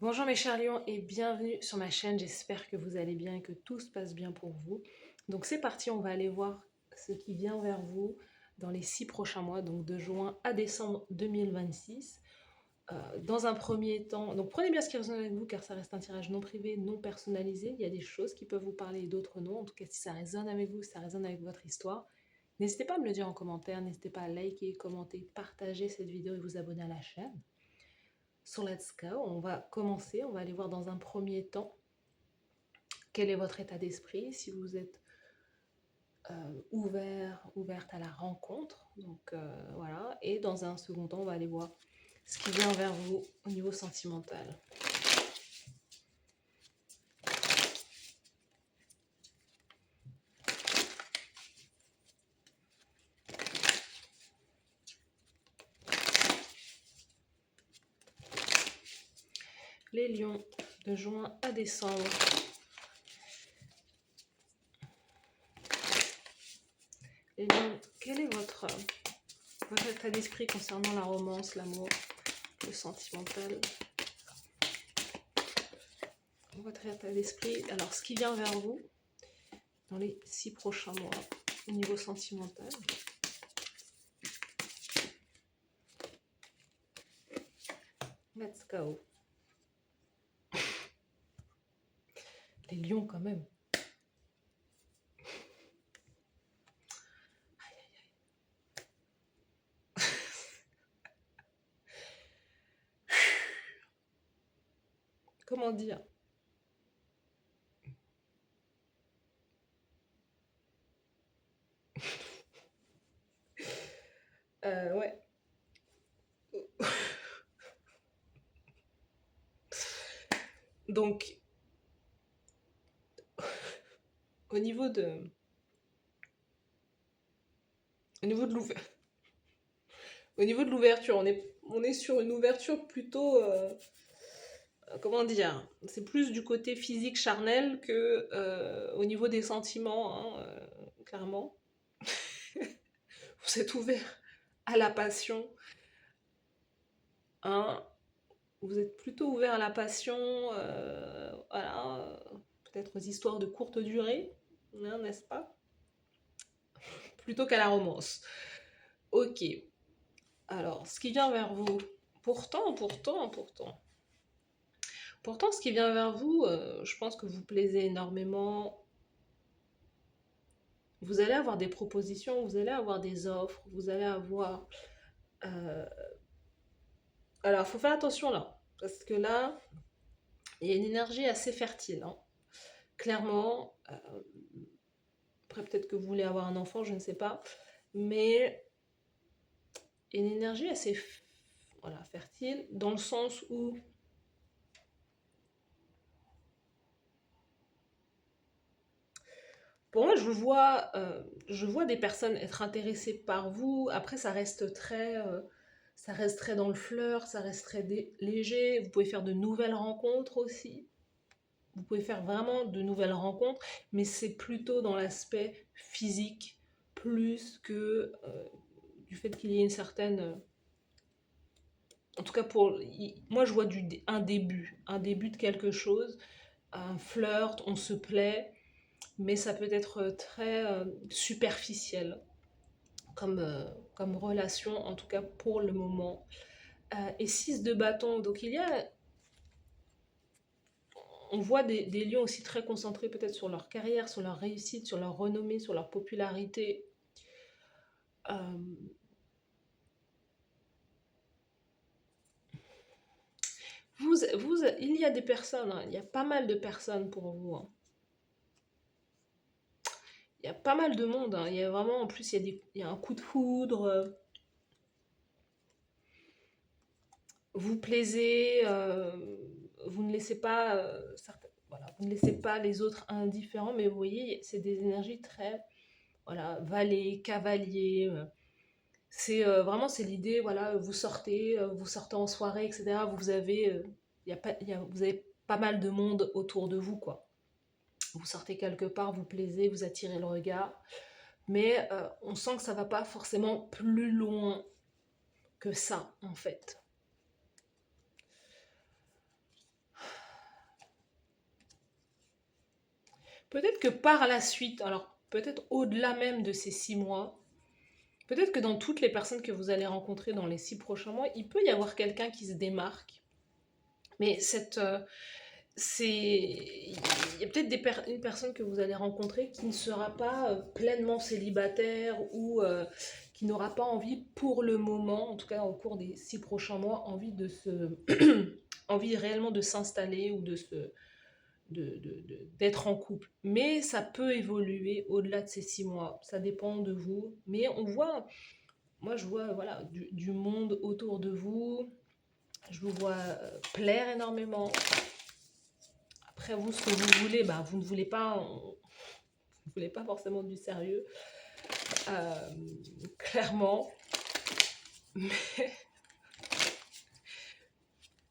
Bonjour mes chers lions et bienvenue sur ma chaîne, j'espère que vous allez bien et que tout se passe bien pour vous. Donc c'est parti, on va aller voir ce qui vient vers vous dans les 6 prochains mois, donc de juin à décembre 2026. Dans un premier temps, donc prenez bien ce qui résonne avec vous car ça reste un tirage non privé, non personnalisé. Il y a des choses qui peuvent vous parler et d'autres non. En tout cas, si ça résonne avec vous, si ça résonne avec votre histoire, n'hésitez pas à me le dire en commentaire, n'hésitez pas à liker, commenter, partager cette vidéo et vous abonner à la chaîne. So let's go, on va commencer, on va aller voir dans un premier temps quel est votre état d'esprit, si vous êtes ouverte à la rencontre, donc voilà, et dans un second temps, on va aller voir ce qui vient vers vous au niveau sentimental. Les lions, de juin à décembre. Les lions, quel est votre état d'esprit concernant la romance, l'amour, le sentimental? Votre état d'esprit, alors ce qui vient vers vous dans les 6 prochains mois au niveau sentimental. Let's go. Les lions quand même. Comment dire? Ouais. Donc, au niveau de l'ouverture, on est sur une ouverture plutôt, comment dire, c'est plus du côté physique charnel que au niveau des sentiments, hein, clairement. Vous êtes ouvert à la passion, hein. Vous êtes plutôt ouvert à la passion, voilà, peut-être aux histoires de courte durée, hein, n'est-ce pas? Plutôt qu'à la romance. Ok. Alors, ce qui vient vers vous, pourtant, ce qui vient vers vous, je pense que vous plaisez énormément. Vous allez avoir des propositions, vous allez avoir des offres, vous allez avoir... Alors, il faut faire attention là, parce que là, il y a une énergie assez fertile, hein. Clairement, après peut-être que vous voulez avoir un enfant, je ne sais pas, mais il y a une énergie assez voilà, fertile, dans le sens où pour moi, je vois des personnes être intéressées par vous. Après, ça reste très dans le flirt, ça reste très léger. Vous pouvez faire de nouvelles rencontres aussi. Vous pouvez faire vraiment de nouvelles rencontres, mais c'est plutôt dans l'aspect physique, plus que du fait qu'il y ait une certaine... en tout cas, moi, je vois un début de quelque chose, un flirt, on se plaît, mais ça peut être très superficiel comme relation, en tout cas pour le moment. Et 6 de bâton, donc on voit des lions aussi très concentrés peut-être sur leur carrière, sur leur réussite, sur leur renommée, sur leur popularité. Euh, il y a des personnes, hein, il y a pas mal de personnes pour vous, hein. Il y a pas mal de monde, hein. Il y a vraiment, en plus, il y a un coup de foudre. Vous plaisez, vous ne laissez pas, voilà, vous ne laissez pas les autres indifférents, mais vous voyez, c'est des énergies très, voilà, valet, cavalier. C'est vraiment, c'est l'idée, voilà, vous sortez en soirée, etc. Vous avez, vous avez pas mal de monde autour de vous, quoi. Vous sortez quelque part, vous plaisez, vous attirez le regard, mais on sent que ça va pas forcément plus loin que ça, en fait. Peut-être que par la suite, alors peut-être au-delà même de ces 6 mois, peut-être que dans toutes les personnes que vous allez rencontrer dans les 6 prochains mois, il peut y avoir quelqu'un qui se démarque. Mais il y a peut-être une personne que vous allez rencontrer qui ne sera pas pleinement célibataire ou qui n'aura pas envie pour le moment, en tout cas au cours des 6 prochains mois, envie réellement de s'installer ou d'être en couple. Mais ça peut évoluer au-delà de ces 6 mois. Ça dépend de vous. Mais moi je vois voilà, du monde autour de vous. Je vous vois plaire énormément. Après, vous, ce que vous voulez, bah, vous ne voulez pas forcément du sérieux, euh, clairement.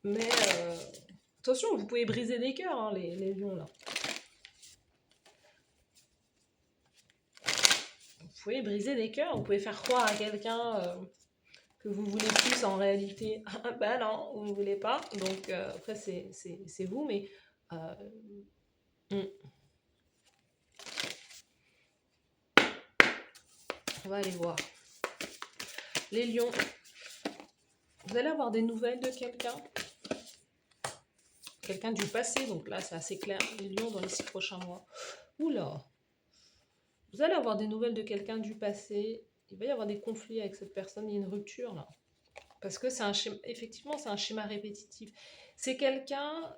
Mais attention, vous pouvez briser des cœurs, hein, les lions, là. Vous pouvez briser des cœurs, vous pouvez faire croire à quelqu'un que vous voulez plus en réalité. Ah bah non, vous ne voulez pas. Donc après, c'est vous, mais euh, on va aller voir. Les lions, vous allez avoir des nouvelles de quelqu'un du passé, donc là c'est assez clair, les lions dans les 6 prochains mois. Oula, vous allez avoir des nouvelles de quelqu'un du passé, il va y avoir des conflits avec cette personne, il y a une rupture là. Parce que c'est un schéma, effectivement c'est un schéma répétitif. C'est quelqu'un,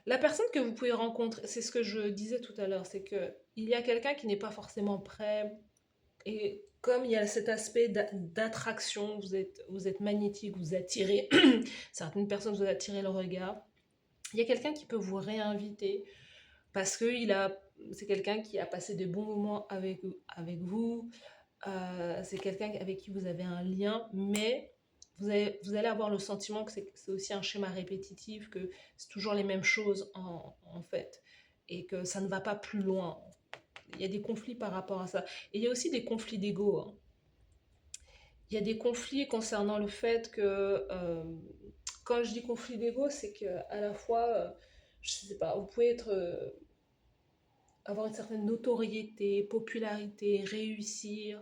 la personne que vous pouvez rencontrer, c'est ce que je disais tout à l'heure, c'est que il y a quelqu'un qui n'est pas forcément prêt. Et comme il y a cet aspect d'attraction, vous êtes magnétique, vous attirez, certaines personnes vous attirez le regard, il y a quelqu'un qui peut vous réinviter parce que c'est quelqu'un qui a passé de bons moments avec vous, c'est quelqu'un avec qui vous avez un lien, mais vous allez avoir le sentiment que c'est aussi un schéma répétitif, que c'est toujours les mêmes choses en fait, et que ça ne va pas plus loin. Il y a des conflits par rapport à ça. Et il y a aussi des conflits d'ego, hein. Il y a des conflits concernant le fait que, quand je dis conflit d'ego, c'est que à la fois, je sais pas, vous pouvez avoir une certaine notoriété, popularité, réussir,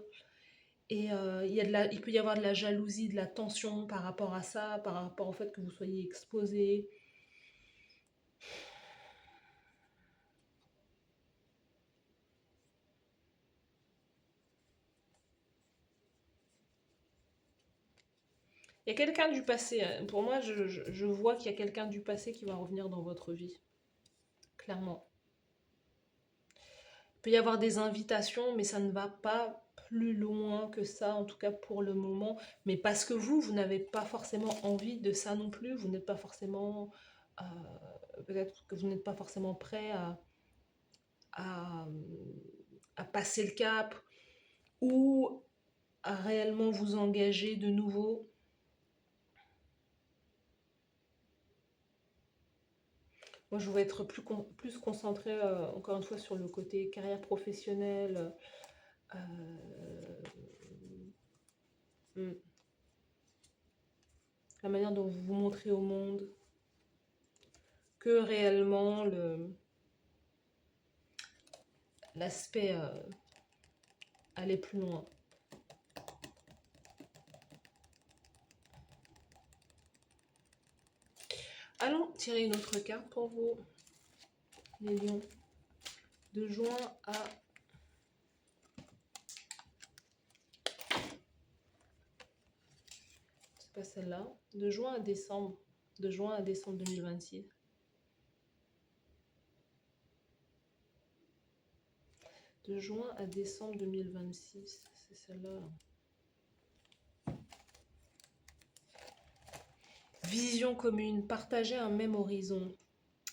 et il peut y avoir de la jalousie, de la tension par rapport à ça, par rapport au fait que vous soyez exposé. Il y a quelqu'un du passé, pour moi, je vois qu'il y a quelqu'un du passé qui va revenir dans votre vie, clairement. Il peut y avoir des invitations, mais ça ne va pas plus loin que ça, en tout cas pour le moment. Mais parce que vous n'avez pas forcément envie de ça non plus, vous n'êtes pas forcément, peut-être que vous n'êtes pas forcément prêt à, à passer le cap ou à réellement vous engager de nouveau. Moi, je vais être plus concentrée, encore une fois, sur le côté carrière professionnelle. euh, hmm, la manière dont vous vous montrez au monde, que réellement l'aspect aller plus loin. Allons tirer une autre carte pour vous, les lions. De juin à... C'est pas celle-là. De juin à décembre. De juin à décembre 2026. De juin à décembre 2026. C'est celle-là. Vision commune. Partager un même horizon.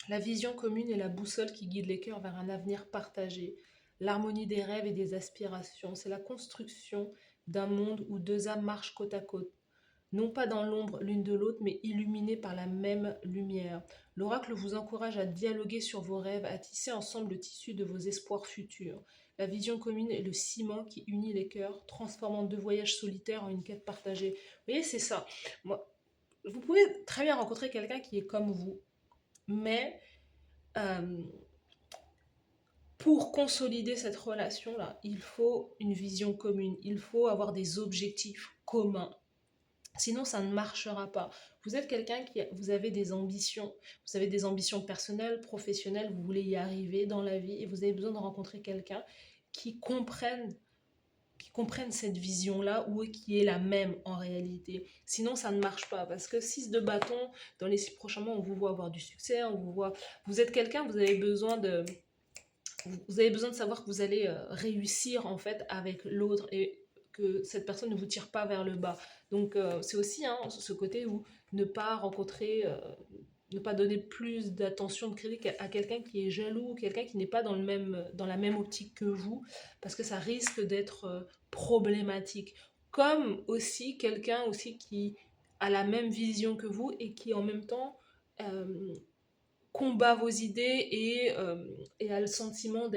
La vision commune est la boussole qui guide les cœurs vers un avenir partagé. L'harmonie des rêves et des aspirations. C'est la construction d'un monde où deux âmes marchent côte à côte. non pas dans l'ombre l'une de l'autre, mais illuminées par la même lumière. L'oracle vous encourage à dialoguer sur vos rêves, à tisser ensemble le tissu de vos espoirs futurs. La vision commune est le ciment qui unit les cœurs, transformant deux voyages solitaires en une quête partagée. Vous voyez, c'est ça. Moi, vous pouvez très bien rencontrer quelqu'un qui est comme vous, mais euh, pour consolider cette relation-là, il faut une vision commune, il faut avoir des objectifs communs. Sinon, ça ne marchera pas. Vous êtes quelqu'un vous avez vous avez des ambitions personnelles, professionnelles, vous voulez y arriver dans la vie et vous avez besoin de rencontrer quelqu'un qui comprenne, qui comprenne cette vision-là ou qui est la même en réalité. Sinon, ça ne marche pas parce que 6 de bâton, dans les 6 prochains mois, on vous voit avoir du succès, on vous voit, vous êtes quelqu'un, vous avez besoin de savoir que vous allez réussir en fait avec l'autre et que cette personne ne vous tire pas vers le bas. Donc c'est aussi ce côté où ne pas rencontrer, ne pas donner plus d'attention, de crédit à quelqu'un qui est jaloux, quelqu'un qui n'est pas dans la même optique que vous, parce que ça risque d'être problématique. Comme aussi quelqu'un aussi qui a la même vision que vous et qui en même temps euh, combat vos idées et a le sentiment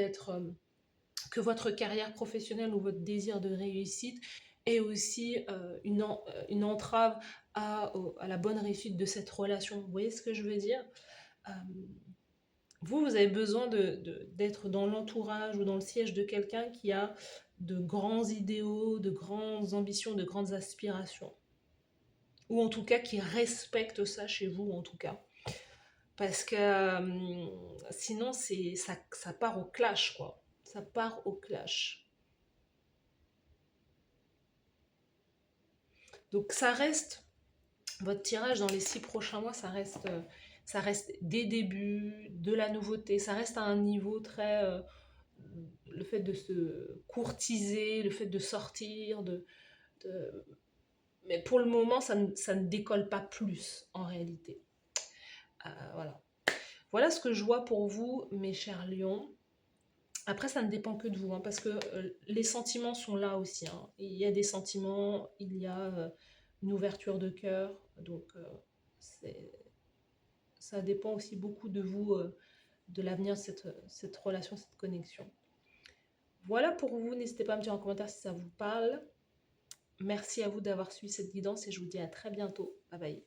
que votre carrière professionnelle ou votre désir de réussite est aussi une entrave à la bonne réussite de cette relation. Vous voyez ce que je veux dire? euh, vous avez besoin d'être dans l'entourage ou dans le siège de quelqu'un qui a de grands idéaux, de grandes ambitions, de grandes aspirations. Ou en tout cas qui respecte ça chez vous, en tout cas. Parce que sinon, ça part au clash, quoi. Ça part au clash. Donc ça reste, votre tirage dans les 6 prochains mois, ça reste des débuts, de la nouveauté, ça reste à un niveau très... le fait de se courtiser, le fait de sortir, de... mais pour le moment, ça ne décolle pas plus, en réalité. Voilà. Voilà ce que je vois pour vous, mes chers lions. Après, ça ne dépend que de vous, parce que les sentiments sont là aussi. Il y a des sentiments, il y a une ouverture de cœur, donc ça dépend aussi beaucoup de vous, de l'avenir de cette relation, cette connexion. Voilà pour vous, n'hésitez pas à me dire en commentaire si ça vous parle. Merci à vous d'avoir suivi cette guidance et je vous dis à très bientôt. Bye bye.